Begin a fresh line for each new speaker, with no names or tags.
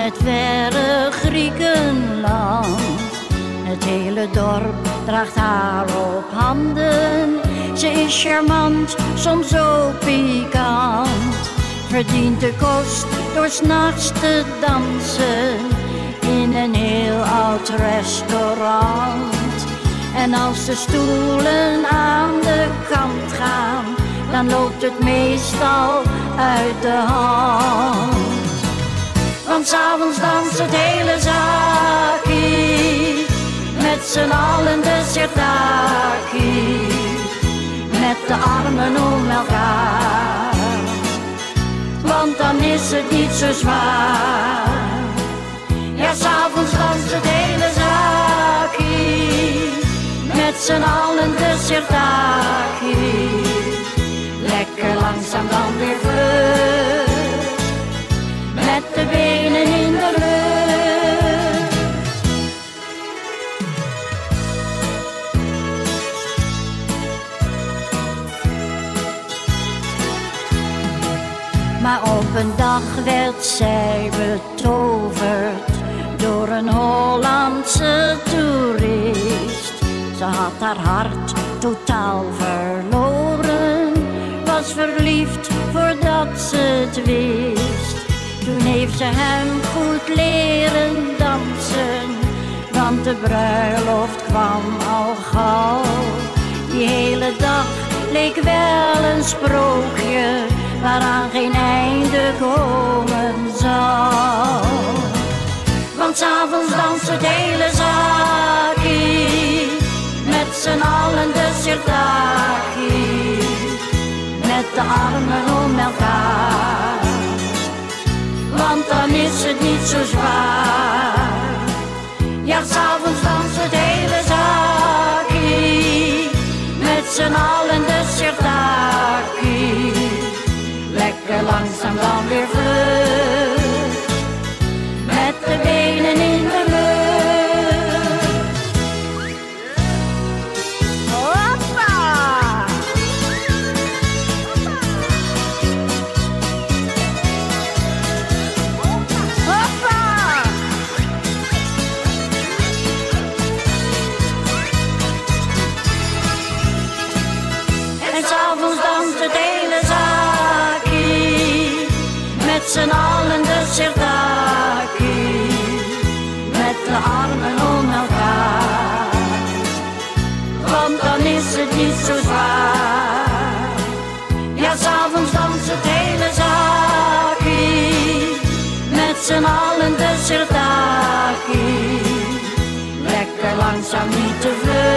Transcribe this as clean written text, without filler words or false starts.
het verre Griekenland. Het hele dorp draagt haar op handen. Ze is charmant, soms ook pikant. Verdient de kost door 's nachts te dansen in een heel oud restaurant. En als de stoelen aan de kant gaan, dan loopt het meestal uit de hand. Want 's avonds danst het hele zaakje, met z'n allen de sirtaki, met de armen om elkaar. Want dan is het niet zo zwaar. Ja, 's avonds danst het hele zaakje, met z'n allen de sirtaki. Lekker langzaam dan weer vlug, met de benen in de lucht. Maar op een dag werd zij betoverd door een Hollandse toerist. Ze had haar hart totaal verloren, was verliefd voordat ze het wist. Toen heeft ze hem goed leren dansen, want de bruiloft kwam al gauw. Die hele dag leek wel een sprookje, waaraan geen einde komen zal. Want 's avonds danst het hele zaakje, met z'n allen de sirtaki, met de armen om elkaar. Want dan is het niet zo zwaar. Ja, 's avonds danst het hele zaakje, met z'n allen de sirtaki. Lekker langzaam dan weer vlug, met de benen in de lucht. Hoppa! Hoppa! En 's avonds danst het hele zaakje, met z'n allen de sirtaki, met de armen om elkaar. Want dan is het niet zo zwaar. Ja, 's avonds danst het hele zaakje, met z'n allen de sirtaki. Lekker langzaam, niet te vlug.